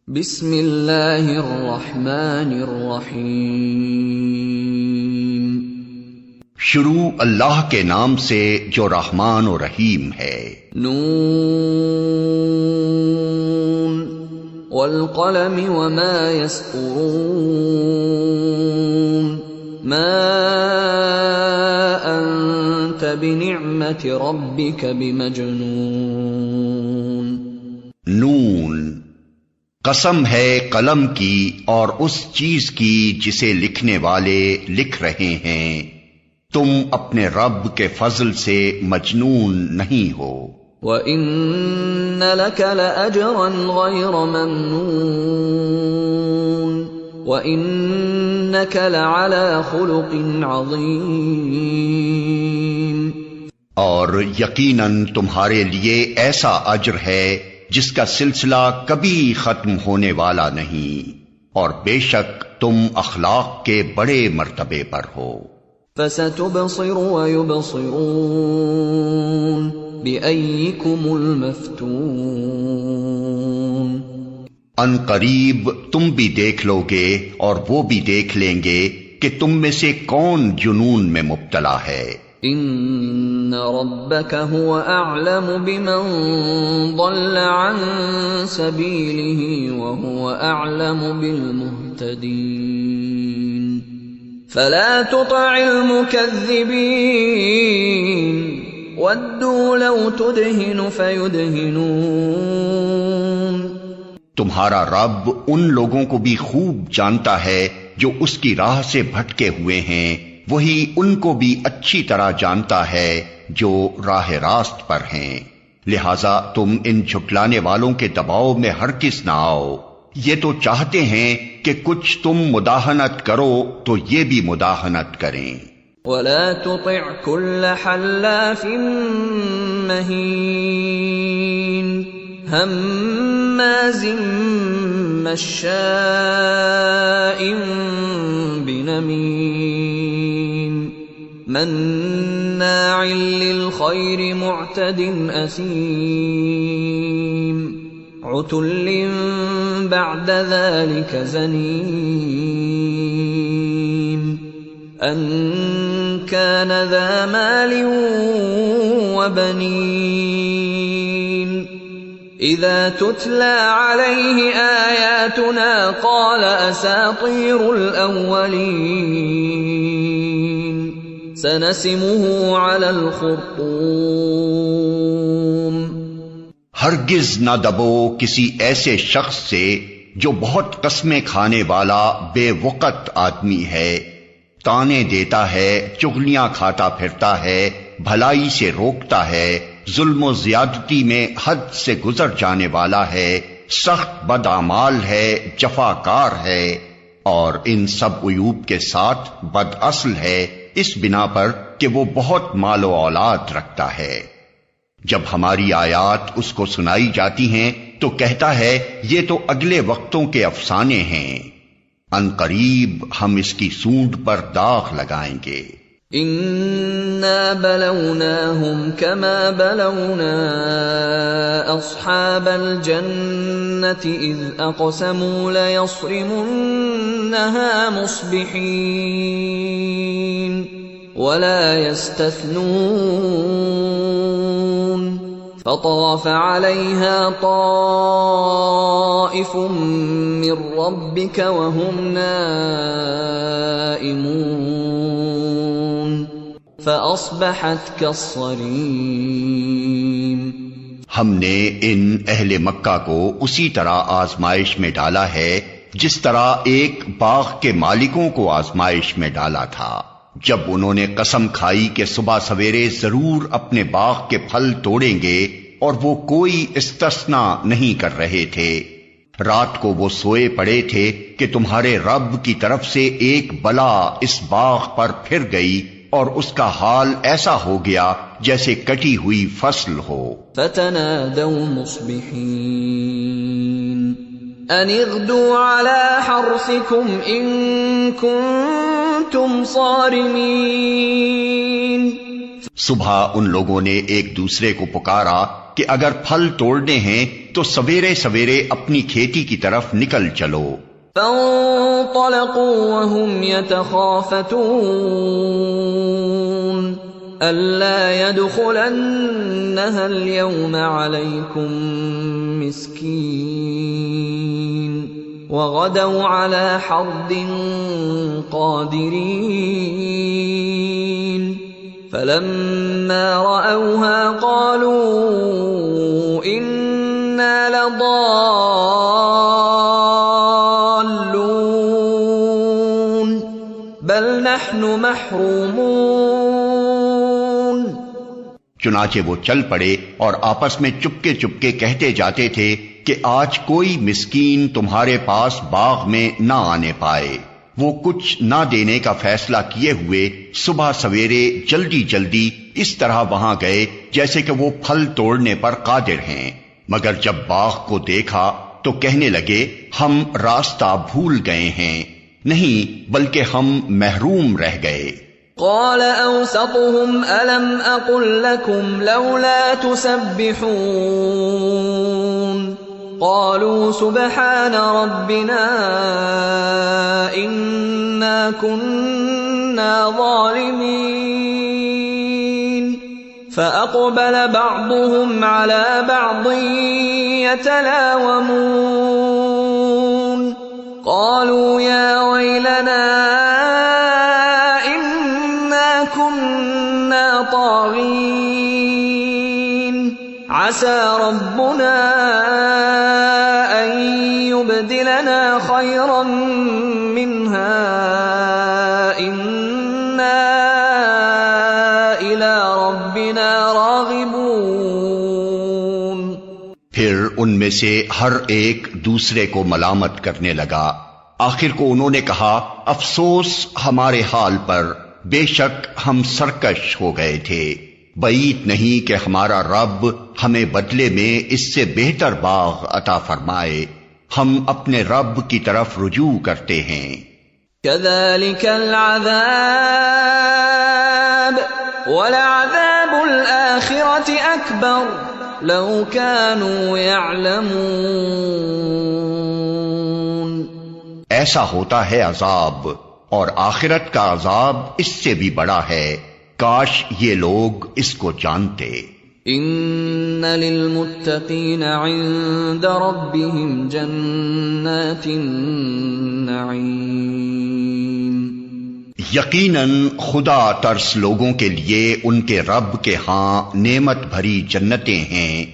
بسم اللہ الرحمن الرحیم۔ شروع اللہ کے نام سے جو رحمان و رحیم ہے۔ نون والقلم وما يسطرون ما انت بنعمت ربك بمجنون۔ نون، قسم ہے قلم کی اور اس چیز کی جسے لکھنے والے لکھ رہے ہیں، تم اپنے رب کے فضل سے مجنون نہیں ہو۔ وَإِنَّ لَكَ لَأَجْرًا غَيْرَ مَمْنُونٍ وَإِنَّكَ لَعَلَى خُلُقٍ عَظِيمٍ۔ اور یقیناً تمہارے لیے ایسا اجر ہے جس کا سلسلہ کبھی ختم ہونے والا نہیں، اور بے شک تم اخلاق کے بڑے مرتبے پر ہو۔ فَسَتُبْصِرُ وَيُبْصِرُونَ بِأَيِّكُمُ الْمَفْتُونُ۔ ان قریب تم بھی دیکھ لو گے اور وہ بھی دیکھ لیں گے کہ تم میں سے کون جنون میں مبتلا ہے۔ ان ربک هو اعلم بمن ضل عن سبیلہ وهو اعلم بالمہتدین فلا تطع المکذبین ودوا لو تدہن فیدہنون۔ تمہارا رب ان لوگوں کو بھی خوب جانتا ہے جو اس کی راہ سے بھٹکے ہوئے ہیں، وہی ان کو بھی اچھی طرح جانتا ہے جو راہ راست پر ہیں، لہذا تم ان جھٹلانے والوں کے دباؤ میں ہرگز نہ آؤ۔ یہ تو چاہتے ہیں کہ کچھ تم مداہنت کرو تو یہ بھی مداہنت کریں۔ وَلَا تُطِعْ كُلَّ حَلَّافٍ مَّهِينٍ هَمَّازٍ مَّشَّاءٍ بِنَمِيمٍ مَّنَّاعٍ لِّلْخَيْرِ مُعْتَدٍ أَثِيمٍ عُتُلٍّ بَعْدَ ذَلِكَ زَنِيمٍ أَن كَانَ ذَا مَالٍ وَبَنِينَ إِذَا تُتْلَى عَلَيْهِ آيَاتُنَا قَالَ أَسَاطِيرُ الْأَوَّلِينَ سَنَسِمُهُ عَلَى الْخُرْطُومِ۔ ہرگز نہ دبو کسی ایسے شخص سے جو بہت قسمیں کھانے والا بے وقت آدمی ہے، تانے دیتا ہے، چغلیاں کھاتا پھرتا ہے، بھلائی سے روکتا ہے، ظلم و زیادتی میں حد سے گزر جانے والا ہے، سخت بدعمال ہے، جفاکار ہے، اور ان سب عیوب کے ساتھ بد اصل ہے، اس بنا پر کہ وہ بہت مال و اولاد رکھتا ہے۔ جب ہماری آیات اس کو سنائی جاتی ہیں تو کہتا ہے یہ تو اگلے وقتوں کے افسانے ہیں، ان قریب ہم اس کی سونڈ پر داغ لگائیں گے۔ اِنَّا بَلَوْنَاهُمْ كَمَا بَلَوْنَا أَصْحَابَ الْجَنَّةِ إِذْ أَقْسَمُوا لَيَصْرِمُنَّهَا مُصْبِحِينَ وَلَا يَسْتَثْنُونَ فَطَافَ عَلَيْهَا طَائِفٌ مِّن رَّبِّكَ وَهُمْ نَائِمُونَ فَأَصْبَحَتْ كَالصَّرِيمِ۔ ہم نے ان اہل مکہ کو اسی طرح آزمائش میں ڈالا ہے جس طرح ایک باغ کے مالکوں کو آزمائش میں ڈالا تھا، جب انہوں نے قسم کھائی کہ صبح سویرے ضرور اپنے باغ کے پھل توڑیں گے، اور وہ کوئی استثناء نہیں کر رہے تھے۔ رات کو وہ سوئے پڑے تھے کہ تمہارے رب کی طرف سے ایک بلا اس باغ پر پھر گئی، اور اس کا حال ایسا ہو گیا جیسے کٹی ہوئی فصل ہو۔ فَتَنَادَوْا مُصْبِحِينَ أَنِ اغْدُوا عَلَى حَرْثِكُمْ إِن كُنتُمْ صَارِمِينَ۔ صبح ان لوگوں نے ایک دوسرے کو پکارا کہ اگر پھل توڑنے ہیں تو سویرے سویرے اپنی کھیتی کی طرف نکل چلو۔ فانطلقوا وهم يتخافتون ألا يدخلنها اليوم عليكم مسكين وغدوا على حرد قادرين فلما رأوها قالوا إنا لضالون بل نحن محرومون۔ چنانچہ وہ چل پڑے اور آپس میں چپکے چپکے کہتے جاتے تھے کہ آج کوئی مسکین تمہارے پاس باغ میں نہ آنے پائے۔ وہ کچھ نہ دینے کا فیصلہ کیے ہوئے صبح سویرے جلدی جلدی اس طرح وہاں گئے جیسے کہ وہ پھل توڑنے پر قادر ہیں، مگر جب باغ کو دیکھا تو کہنے لگے ہم راستہ بھول گئے ہیں، نہیں بلکہ ہم محروم رہ گئے۔ قال اوسطهم الم اقل لكم لولا تسبحون قالوا سبحان ربنا انا كنا ظالمين فاقبل بعضهم على بعض يتلاومون قالوا يا ويلنا كنا طاغين عسى ربنا أن يبدلنا خيرا منها إنا إلى ربنا راغبون۔ پھر ان میں سے ہر ایک دوسرے کو ملامت کرنے لگا۔ آخر کو انہوں نے کہا افسوس ہمارے حال پر، بے شک ہم سرکش ہو گئے تھے، بعید نہیں کہ ہمارا رب ہمیں بدلے میں اس سے بہتر باغ عطا فرمائے، ہم اپنے رب کی طرف رجوع کرتے ہیں۔ كذلك العذاب ولعذاب الآخرة أكبر لو كانوا يعلمون۔ ایسا ہوتا ہے عذاب، اور آخرت کا عذاب اس سے بھی بڑا ہے، کاش یہ لوگ اس کو جانتے۔ ان للمتقین عند ربهم جنات النعیم، یقیناً خدا ترس لوگوں کے لیے ان کے رب کے ہاں نعمت بھری جنتیں ہیں۔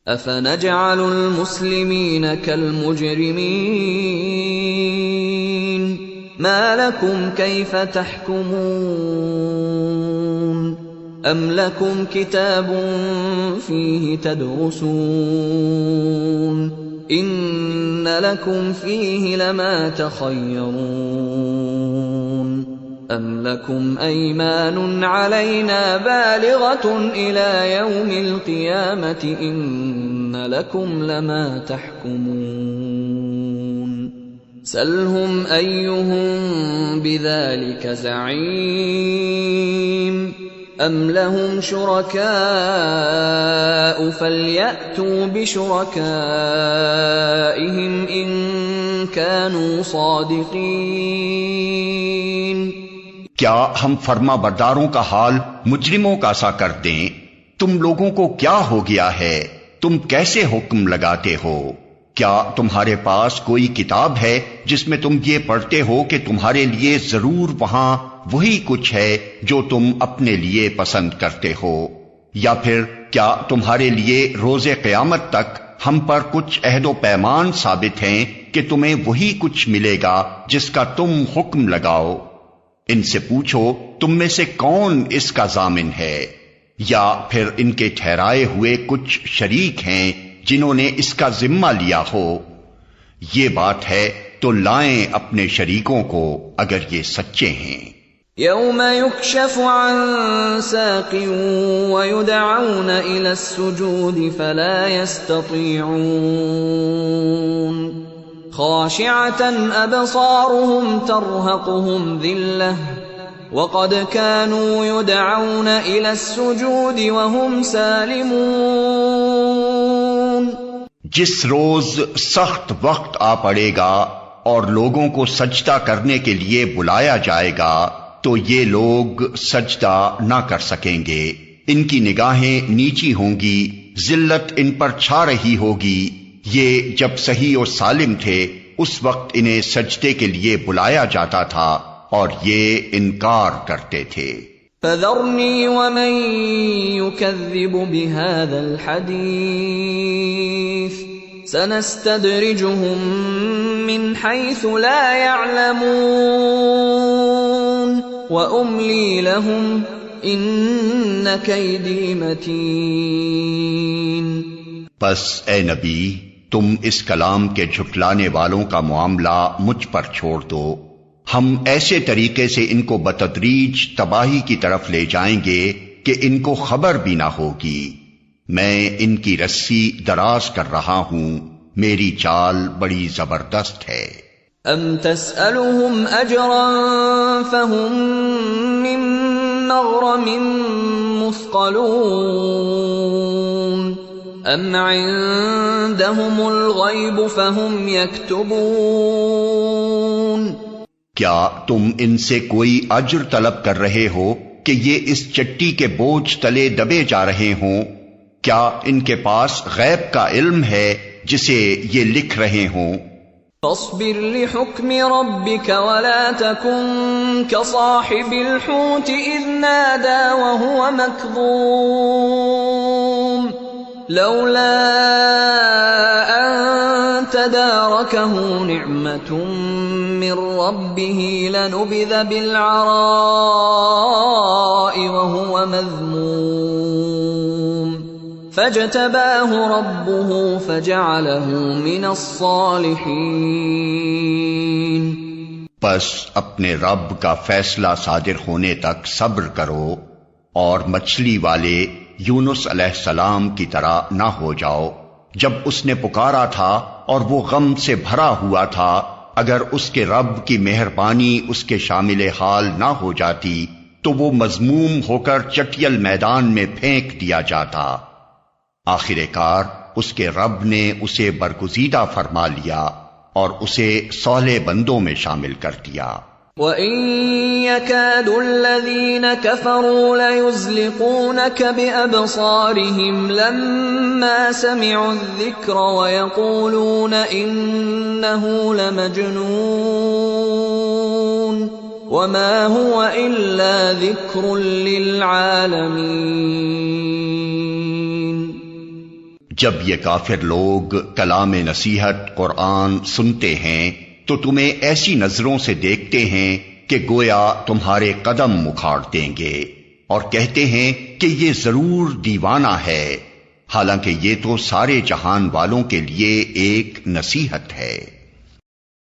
افنجعل المسلمین کالمجرمین ما لكم كيف تحكمون ام لكم كتاب فيه تدرسون ان لكم فيه لما تخيرون ام لكم ايمان علينا بالغة الى يوم القيامة ان لكم لما تحكمون سلهم أيهم بذلك زعيم أم لهم شركاء فليأتوا بشركائهم إن كانوا صادقين۔ کیا ہم فرما برداروں کا حال مجرموں کا سا کر دیں؟ تم لوگوں کو کیا ہو گیا ہے؟ تم کیسے حکم لگاتے ہو؟ کیا تمہارے پاس کوئی کتاب ہے جس میں تم یہ پڑھتے ہو کہ تمہارے لیے ضرور وہاں وہی کچھ ہے جو تم اپنے لیے پسند کرتے ہو؟ یا پھر کیا تمہارے لیے روز قیامت تک ہم پر کچھ عہد و پیمان ثابت ہیں کہ تمہیں وہی کچھ ملے گا جس کا تم حکم لگاؤ؟ ان سے پوچھو تم میں سے کون اس کا ضامن ہے؟ یا پھر ان کے ٹھہرائے ہوئے کچھ شریک ہیں جنہوں نے اس کا ذمہ لیا ہو؟ یہ بات ہے تو لائیں اپنے شریکوں کو اگر یہ سچے ہیں۔ یوم یکشف عن ساق ویدعون الى السجود فلا يستطيعون خاشعة ابصارهم ترهقهم ذلة وقد كانوا يدعون الى السجود وهم سالمون۔ جس روز سخت وقت آ پڑے گا اور لوگوں کو سجدہ کرنے کے لیے بلایا جائے گا تو یہ لوگ سجدہ نہ کر سکیں گے، ان کی نگاہیں نیچی ہوں گی، ذلت ان پر چھا رہی ہوگی۔ یہ جب صحیح و سالم تھے اس وقت انہیں سجدے کے لیے بلایا جاتا تھا اور یہ انکار کرتے تھے۔ فَذَرْنِي وَمَن يُكَذِّبُ بِهَذَا الْحَدِيثِ سَنَسْتَدْرِجُهُم مِّنْ حَيْثُ لَا يَعْلَمُونَ وَأُمْلِي لَهُمْ إِنَّ كَيْدِي مَتِينٌ۔ بس اے نبی، تم اس کلام کے جھٹلانے والوں کا معاملہ مجھ پر چھوڑ دو، ہم ایسے طریقے سے ان کو بتدریج تباہی کی طرف لے جائیں گے کہ ان کو خبر بھی نہ ہوگی۔ میں ان کی رسی دراز کر رہا ہوں، میری چال بڑی زبردست ہے۔ ام تسألهم اجرا فهم من مغرم مثقلون ام عندهم الغیب فهم یکتبون۔ کیا تم ان سے کوئی اجر طلب کر رہے ہو کہ یہ اس چٹی کے بوجھ تلے دبے جا رہے ہوں؟ کیا ان کے پاس غیب کا علم ہے جسے یہ لکھ رہے ہوں؟ فاصبر لحکم ربک ولا تکن كصاحب الحوت اذ نادى وهو مكظوم لولا ان تداركه نعمة من ربه لنبذ بالعراء وهو مذموم فاجتباه ربه فجعله من الصالحين۔ پس اپنے رب کا فیصلہ صادر ہونے تک صبر کرو اور مچھلی والے یونس علیہ السلام کی طرح نہ ہو جاؤ جب اس نے پکارا تھا اور وہ غم سے بھرا ہوا تھا۔ اگر اس کے رب کی مہربانی اس کے شامل حال نہ ہو جاتی تو وہ مذموم ہو کر چٹیل میدان میں پھینک دیا جاتا۔ آخر کار اس کے رب نے اسے برگزیدہ فرما لیا اور اسے صالح بندوں میں شامل کر دیا۔ وَإِن يَكَادُ الَّذِينَ كَفَرُوا لَيُزْلِقُونَكَ بِأَبْصَارِهِمْ لَمَّا سَمِعُوا الذِّكْرَ وَيَقُولُونَ إِنَّهُ لَمَجْنُونٌ وَمَا هُوَ إِلَّا ذِكْرٌ لِّلْعَالَمِينَ۔ جب یہ کافر لوگ کلام نصیحت قرآن سنتے ہیں تو تمہیں ایسی نظروں سے دیکھتے ہیں کہ گویا تمہارے قدم اکھاڑ دیں گے، اور کہتے ہیں کہ یہ ضرور دیوانہ ہے، حالانکہ یہ تو سارے جہان والوں کے لیے ایک نصیحت ہے۔